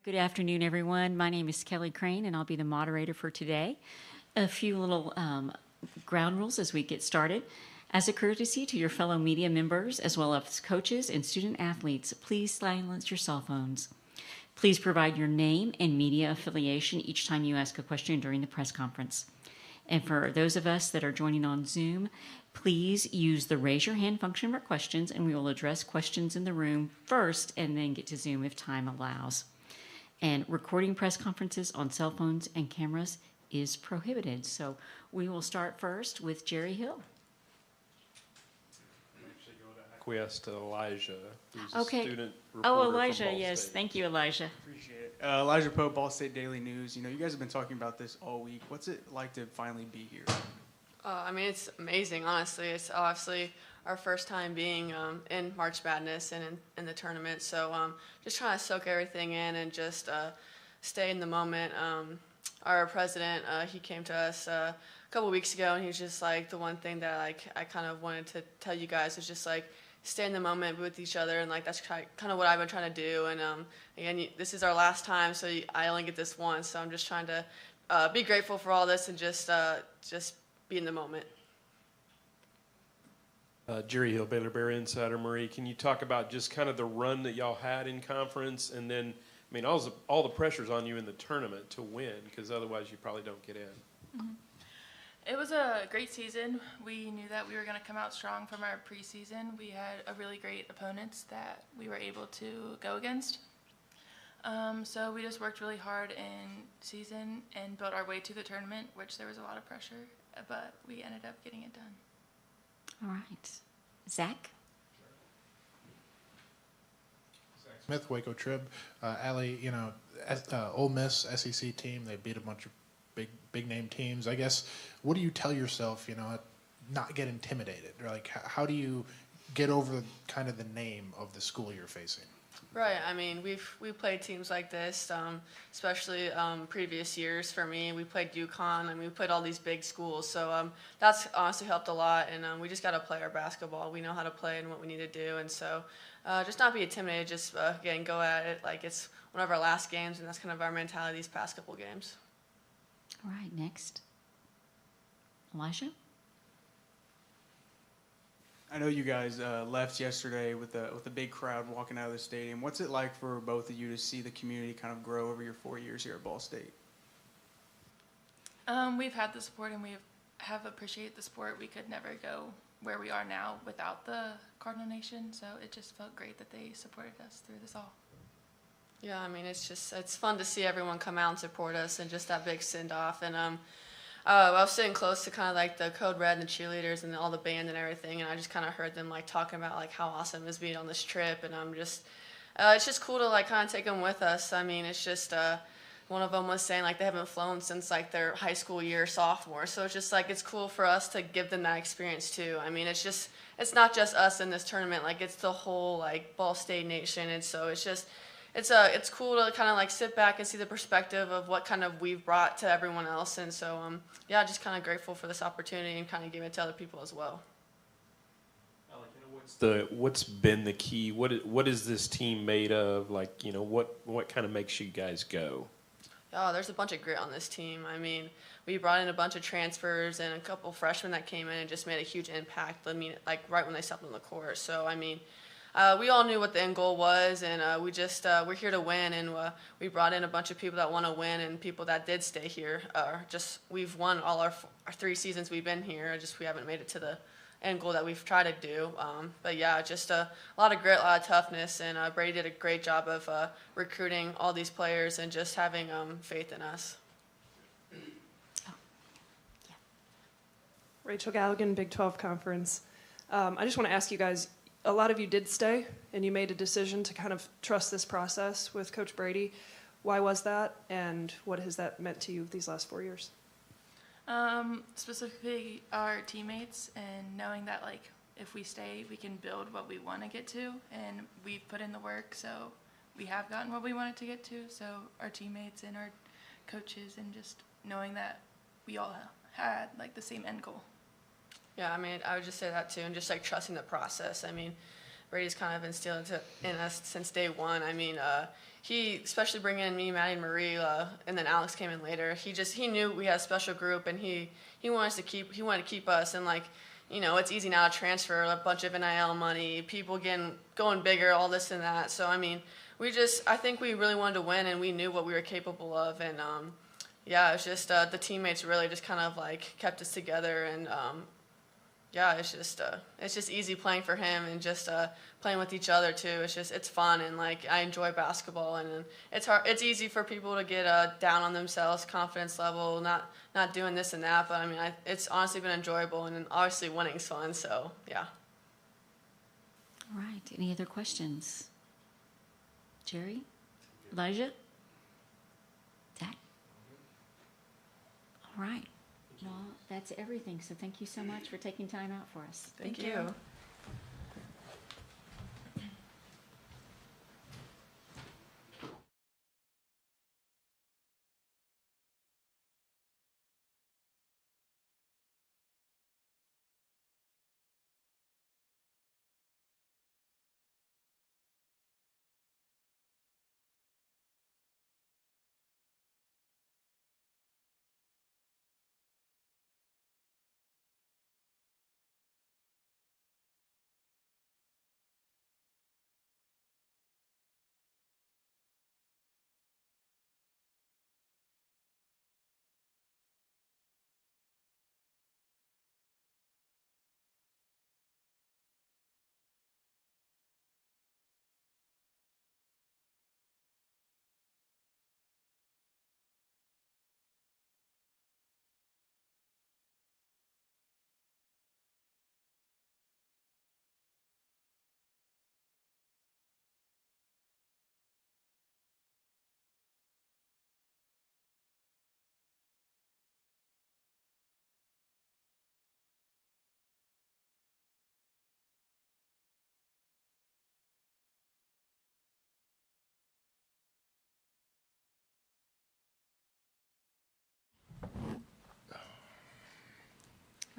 Good afternoon, everyone. My name is Kelly Crane, and I'll be the moderator for today. A few little ground rules as we get started. As a courtesy to your fellow media members, as well as coaches and student athletes, please silence your cell phones. Please provide your name and media affiliation each time you ask a question during the press conference. And for those of us that are joining on Zoom, please use the raise your hand function for questions, and we will address questions in the room first and then get to Zoom if time allows. And recording press conferences on cell phones and cameras is prohibited. So we will start first with Jerry Hill. I'm actually going to acquiesce to Elijah, who's Okay. a student reporter Oh, from Elijah, Ball yes. State. Thank you, Elijah. Appreciate it. Elijah Pope, Ball State Daily News. You guys have been talking about this all week. What's it like to finally be here? It's amazing, honestly. It's obviously our first time being in March Madness and in the tournament. So just trying to soak everything in and just stay in the moment. Our president, he came to us a couple weeks ago, and he was just like, the one thing that I kind of wanted to tell you guys is just like, stay in the moment with each other, and like that's kind of what I've been trying to do. And again, this is our last time, so I only get this once. So I'm just trying to be grateful for all this and just be in the moment. Jerry Hill, Baylor Bear Insider. Marie, can you talk about just kind of the run that y'all had in conference, and then, I mean, all the pressure's on you in the tournament to win, because otherwise you probably don't get in. Mm-hmm. It was a great season. We knew that we were going to come out strong from our preseason. We had a really great opponents that we were able to go against. So we just worked really hard in season and built our way to the tournament, which there was a lot of pressure, but we ended up getting it done. All right. Zach? Smith, Waco Trib. Allie, Ole Miss SEC team, they beat a bunch of big name teams. I guess, what do you tell yourself, not get intimidated? Or like, how do you get over kind of the name of the school you're facing? Right. I mean, we've played teams like this, especially previous years. For me, we played UConn, and we played all these big schools. So that's honestly helped a lot. And we just got to play our basketball. We know how to play and what we need to do. And so just not be intimidated. Just again, go at it like it's one of our last games, and that's kind of our mentality these past couple games. All right, next. Elijah? I know you guys left yesterday with a big crowd walking out of the stadium. What's it like for both of you to see the community kind of grow over your 4 years here at Ball State? We've had the support, and we have appreciated the support. We could never go where we are now without the Cardinal Nation, so it just felt great that they supported us through this all. Yeah, I mean, it's fun to see everyone come out and support us, and just that big send-off. And I was sitting close to kind of like the Code Red and the cheerleaders and all the band and everything, and I just kind of heard them like talking about like how awesome it is being on this trip, and it's just cool to like kind of take them with us. I mean, it's just one of them was saying like they haven't flown since like their high school year sophomore, so it's just like it's cool for us to give them that experience too. I mean, it's not just us in this tournament, like it's the whole like Ball State Nation, and so it's cool to kind of like sit back and see the perspective of what kind of we've brought to everyone else. And so, just kind of grateful for this opportunity and kind of giving it to other people as well. What's been the key? What is this team made of? Like, what kind of makes you guys go? Oh, there's a bunch of grit on this team. I mean, we brought in a bunch of transfers and a couple freshmen that came in and just made a huge impact. I mean, like right when they stepped on the court. So, I mean, we all knew what the end goal was, and we're here to win, and we brought in a bunch of people that want to win and people that did stay here. We've won all our 3 seasons we've been here. We haven't made it to the end goal that we've tried to do. But yeah, just a lot of grit, a lot of toughness, and Brady did a great job of recruiting all these players and just having faith in us. Rachel Galligan, Big 12 Conference. I just want to ask you guys, a lot of you did stay, and you made a decision to kind of trust this process with Coach Brady. Why was that, and what has that meant to you these last 4 years? Specifically our teammates, and knowing that like if we stay, we can build what we want to get to, and we've put in the work, so we have gotten what we wanted to get to. So our teammates and our coaches, and just knowing that we all had like the same end goal. Yeah, I mean, I would just say that too, and just like trusting the process. I mean, Brady's kind of instilled in us since day one. I mean, he, especially bringing in me, Maddie, and Marie, and then Alex came in later. He knew we had a special group, and he wanted to keep us. And like, you know, it's easy now to transfer a bunch of NIL money, people going bigger, all this and that. So I mean, I think we really wanted to win, and we knew what we were capable of. And yeah, it's just the teammates really just kind of like kept us together. And yeah, it's just easy playing for him and just playing with each other too. It's fun, and like I enjoy basketball, and it's easy for people to get down on themselves, confidence level, not doing this and that. But I mean, it's honestly been enjoyable, and then obviously winning's fun. So yeah. All right. Any other questions? Jerry? Elijah? Zach? All right. Well, that's everything. So thank you so much for taking time out for us. Thank you.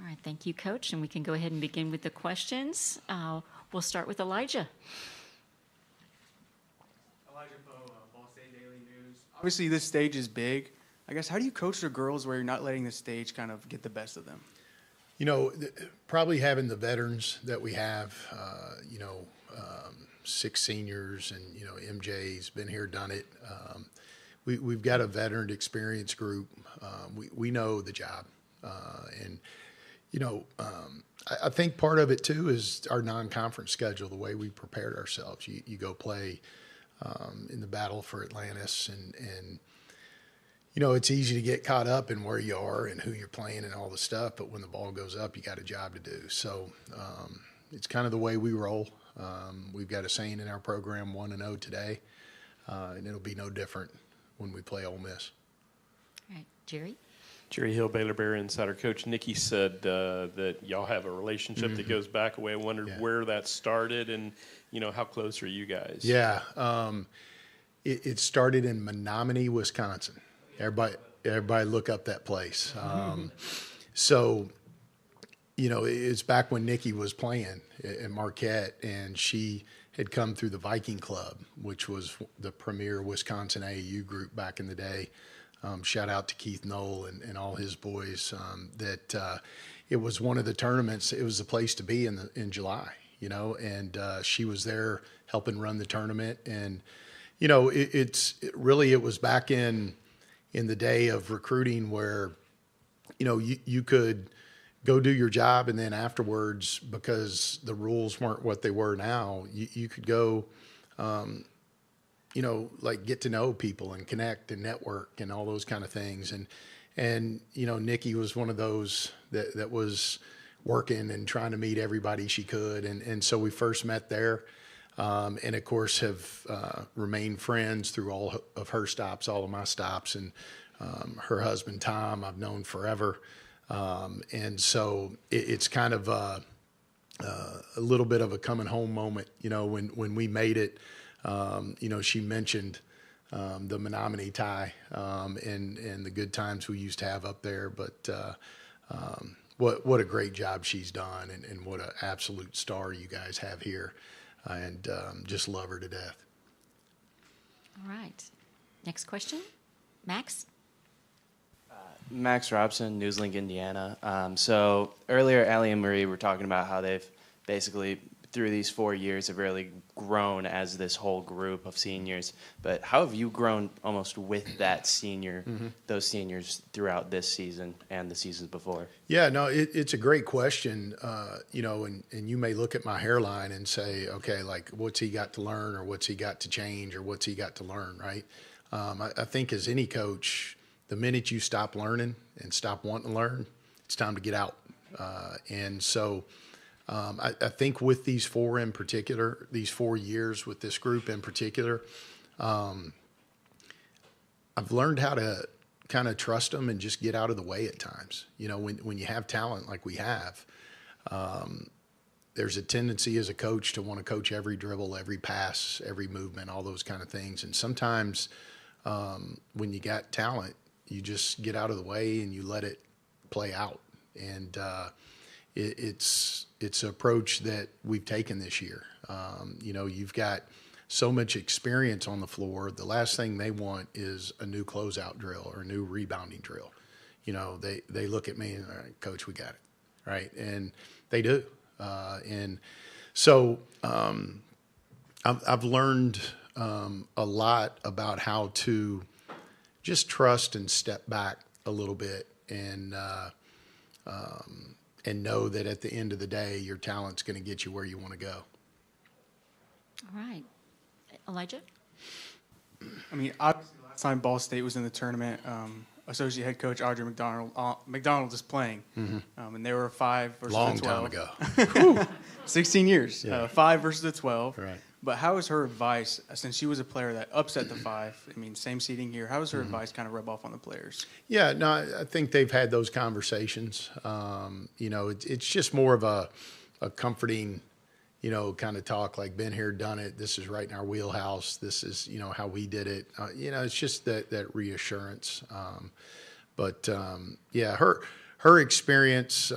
All right. Thank you, Coach. And we can go ahead and begin with the questions. We'll start with Elijah. Elijah Poe, Ball State Daily News. Obviously, this stage is big. I guess, how do you coach the girls where you're not letting the stage kind of get the best of them? You know, probably having the veterans that we have, 6 seniors, and, MJ's been here, done it. We've got a veteran experience group. We know the job. I think part of it, too, is our non-conference schedule, the way we prepared ourselves. You go play in the battle for Atlantis, and it's easy to get caught up in where you are and who you're playing and all the stuff, but when the ball goes up, you got a job to do. So it's kind of the way we roll. We've got a saying in our program, 1-0 today, and it'll be no different when we play Ole Miss. All right. Jerry? Jerry Hill, Baylor Bear Insider. Coach Nikki said that y'all have a relationship that goes back away. I wondered where that started, and, how close are you guys? Yeah. It started in Menominee, Wisconsin. Everybody look up that place. It's back when Nikki was playing at Marquette, and she had come through the Viking Club, which was the premier Wisconsin AAU group back in the day. Shout out to Keith Knoll and all his boys. It was one of the tournaments. It was the place to be in July, and she was there helping run the tournament. And, it was back in the day of recruiting where, you could go do your job, and then afterwards, because the rules weren't what they were now, you could go, get to know people and connect and network and all those kind of things. And Nikki was one of those that was working and trying to meet everybody she could. And so we first met there, and of course have remained friends through all of her stops, all of my stops. And her husband, Tom, I've known forever. And so it's kind of a little bit of a coming home moment, when we made it. She mentioned the Menominee tie and the good times we used to have up there. But what a great job she's done, and what an absolute star you guys have here. and just love her to death. All right. Next question. Max? Max Robson, Newslink, Indiana. So earlier, Allie and Marie were talking about how they've basically, through these 4 years, have really grown as this whole group of seniors. But how have you grown almost with that those seniors throughout this season and the seasons before? Yeah, no, it's a great question. And you may look at my hairline and say, okay, like, what's he got to learn, or what's he got to change, or what's he got to learn, right? I think as any coach, the minute you stop learning and stop wanting to learn, it's time to get out. And so I think with these 4 in particular, these 4 years with this group in particular, I've learned how to kind of trust them and just get out of the way at times. When you have talent like we have, there's a tendency as a coach to want to coach every dribble, every pass, every movement, all those kind of things. And sometimes when you got talent, you just get out of the way and you let it play out. And it's an approach that we've taken this year. You've got so much experience on the floor. The last thing they want is a new closeout drill or a new rebounding drill. They look at me and, all right, coach, we got it, right? And they do. And so I've learned a lot about how to just trust and step back a little bit and know that at the end of the day, your talent's going to get you where you want to go. All right. Elijah? I mean, obviously, last time Ball State was in the tournament, associate head coach Audrey McDonald is playing, and they were 5 versus Long the 12. time ago. 16 years, Yeah. 5 versus the 12. Right. But how is her advice, since she was a player that upset the 5, I mean, same seating here, how is her advice kind of rub off on the players? Yeah, no, I think they've had those conversations. It's just more of a comforting, kind of talk, like, been here, done it. This is right in our wheelhouse. This is, how we did it. It's just that reassurance. Her experience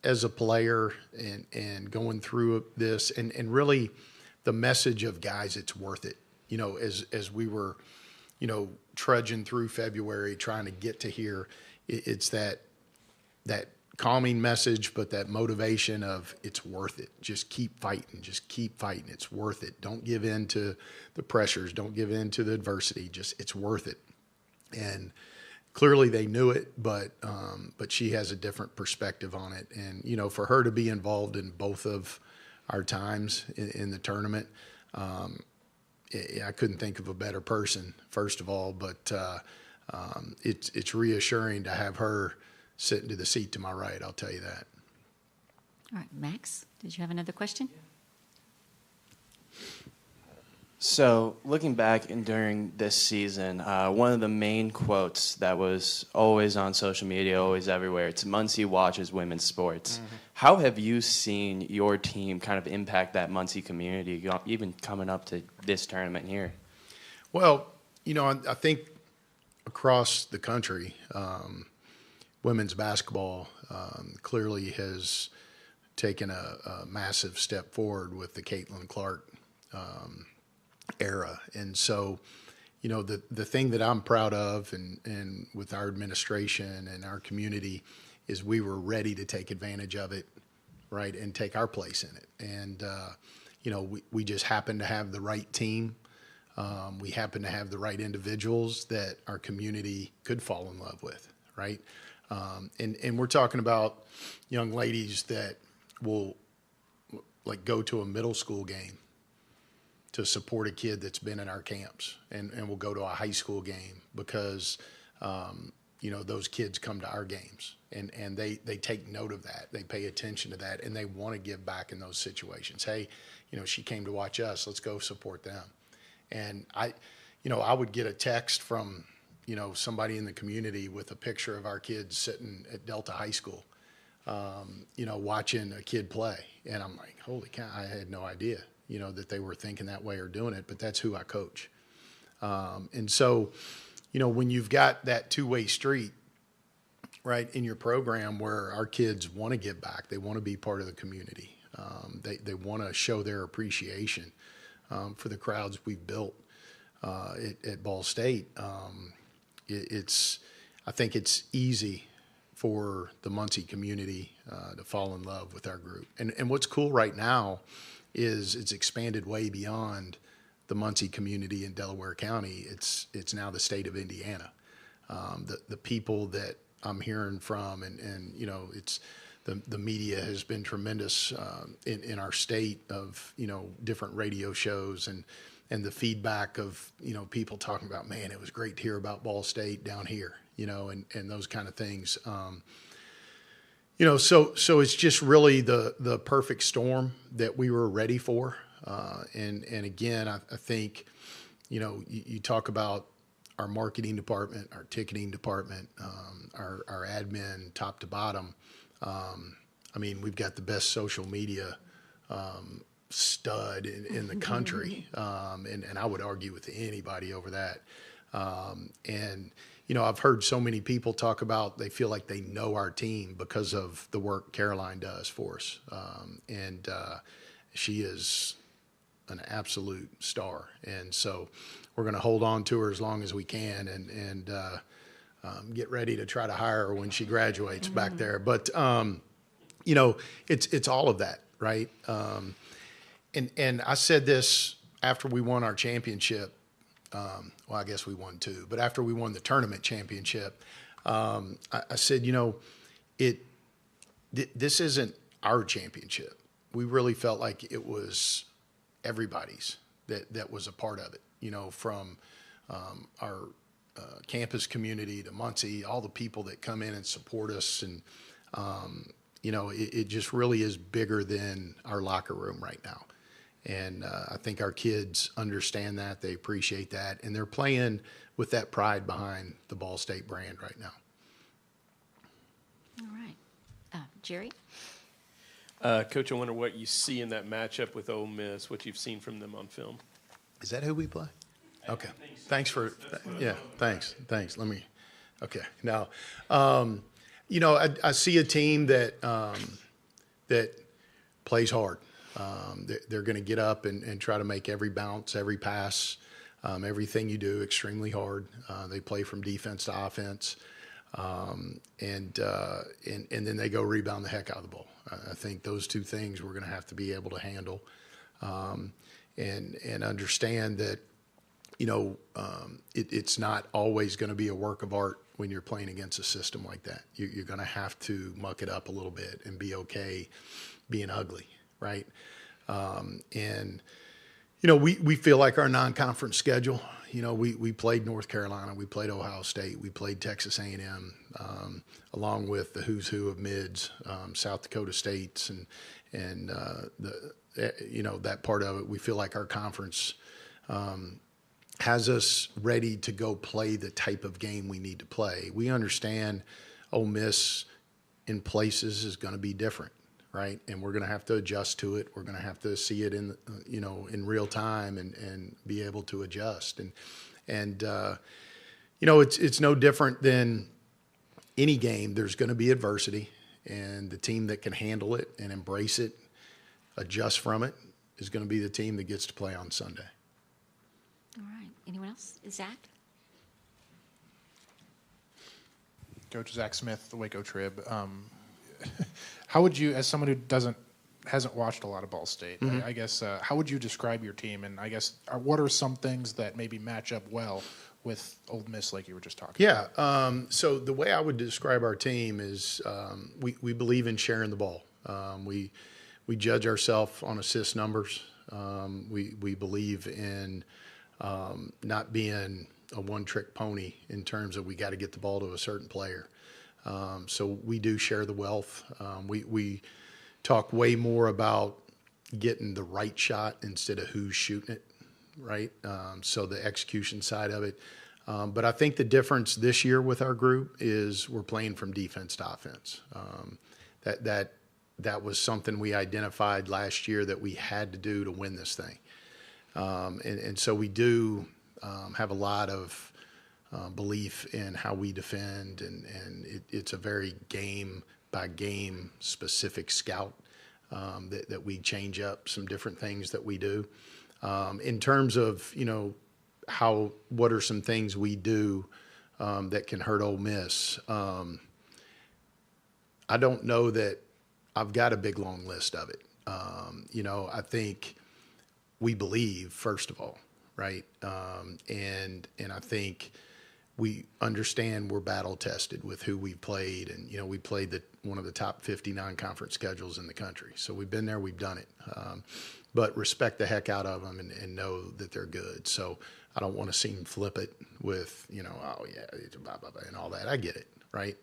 as a player and going through this and really the message of, guys, it's worth it. As we were, trudging through February trying to get to here, it's that calming message, but that motivation of, it's worth it. Just keep fighting. Just keep fighting. It's worth it. Don't give in to the pressures. Don't give in to the adversity. Just, it's worth it. And clearly they knew it, but she has a different perspective on it. And, for her to be involved in both of our times in the tournament, I couldn't think of a better person, first of all, but it's reassuring to have her sitting to the seat to my right, I'll tell you that. All right. Max, did you have another question? So, looking back and during this season, one of the main quotes that was always on social media, always everywhere, it's Muncie watches women's sports. Mm-hmm. How have you seen your team kind of impact that Muncie community, even coming up to this tournament here? Well, I think across the country, women's basketball clearly has taken a massive step forward with the Caitlin Clark era. And so, the thing that I'm proud of and with our administration and our community is we were ready to take advantage of it, right, and take our place in it. And, we just happened to have the right team. We happened to have the right individuals that our community could fall in love with, right? And we're talking about young ladies that will, like, go to a middle school game to support a kid that's been in our camps, and we'll go to a high school game because, those kids come to our games and they take note of that. They pay attention to that, and they want to give back in those situations. Hey, she came to watch us. Let's go support them. And I would get a text from, somebody in the community with a picture of our kids sitting at Delta High School, watching a kid play. And I'm like, holy cow, I had no idea, that they were thinking that way or doing it, but that's who I coach. And so, when you've got that two-way street, right, in your program where our kids want to give back, they want to be part of the community. They want to show their appreciation for the crowds we've built at Ball State. I think it's easy for the Muncie community to fall in love with our group. And what's cool right now is it's expanded way beyond the Muncie community in Delaware County. It's now the state of Indiana. The people that I'm hearing from, and you know, it's the media has been tremendous in our state of, you know, different radio shows and the feedback of, you know, people talking about, man, it was great to hear about Ball State down here, you know, and those kind of things. You know, so it's just really the perfect storm that we were ready for. And again, I think, you know, you talk about our marketing department, our ticketing department, our admin, top to bottom. I mean, we've got the best social media stud in the country, and I would argue with anybody over that. And you know, I've heard so many people talk about they feel like they know our team because of the work Caroline does for us, and she is an absolute star. And so we're going to hold on to her as long as we can, and get ready to try to hire her when she graduates back there. But you know, it's all of that, right? And I said this after we won our championship. Well, I guess we won two, but after we won the tournament championship, I said, you know, this isn't our championship. We really felt like it was everybody's that was a part of it, you know, from our campus community to Muncie, all the people that come in and support us. And, you know, it just really is bigger than our locker room right now. And I think our kids understand that, they appreciate that, and they're playing with that pride behind the Ball State brand right now. All right. Jerry? Coach, I wonder what you see in that matchup with Ole Miss, what you've seen from them on film. Is that who we play? Okay. Thanks for, yeah, thanks. Let me, okay. Now, you know, I see a team that plays hard. They're going to get up and try to make every bounce, every pass, everything you do extremely hard. They play from defense to offense, and then they go rebound the heck out of the ball. I think those two things we're going to have to be able to handle, and understand that, you know, it's not always going to be a work of art when you're playing against a system like that. You're going to have to muck it up a little bit and be okay being ugly. Right. And, you know, we feel like our non-conference schedule, you know, we played North Carolina, we played Ohio State, we played Texas A&M, along with the who's who of mids, South Dakota States, and you know, that part of it. We feel like our conference has us ready to go play the type of game we need to play. We understand Ole Miss in places is going to be different. Right, and we're going to have to adjust to it. We're going to have to see it in, you know, in real time and be able to adjust. And you know, it's no different than any game. There's going to be adversity, and the team that can handle it and embrace it, adjust from it, is going to be the team that gets to play on Sunday. All right. Anyone else? Zach? Coach Zach Smith, the Waco Trib. How would you, as someone who hasn't watched a lot of Ball State, I guess, how would you describe your team? And I guess, what are some things that maybe match up well with Ole Miss, like you were just talking about? Yeah. So the way I would describe our team is we believe in sharing the ball. We judge ourselves on assist numbers. We believe in not being a one-trick pony in terms of we got to get the ball to a certain player. So we do share the wealth. We talk way more about getting the right shot instead of who's shooting it, right? So the execution side of it. But I think the difference this year with our group is we're playing from defense to offense. That was something we identified last year that we had to do to win this thing. And so we do have a lot of belief in how we defend, and it's a very game by game specific scout. that we change up some different things that we do. In terms of, what are some things we do that can hurt Ole Miss? I don't know that I've got a big, long list of it. I think we believe, first of all, right? And I think we understand we're battle tested with who we played, and we played one of the top 50 non-conference schedules in the country. So we've been there, we've done it, but respect the heck out of them and know that they're good. So I don't want to see them flip it with oh yeah, blah, blah, blah, and all that. I get it, right?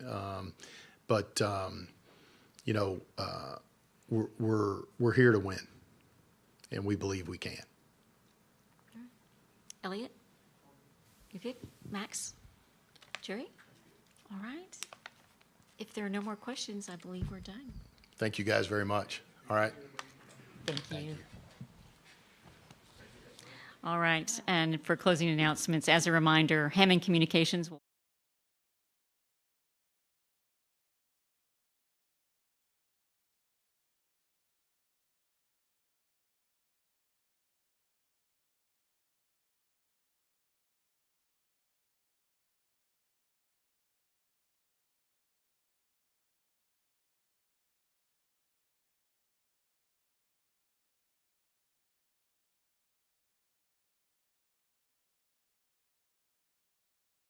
But we're here to win, and we believe we can. Elliot, you good? Max, Jerry, all right. If there are no more questions, I believe we're done. Thank you guys very much. All right. Thank you. All right, and for closing announcements, as a reminder, Hammond Communications will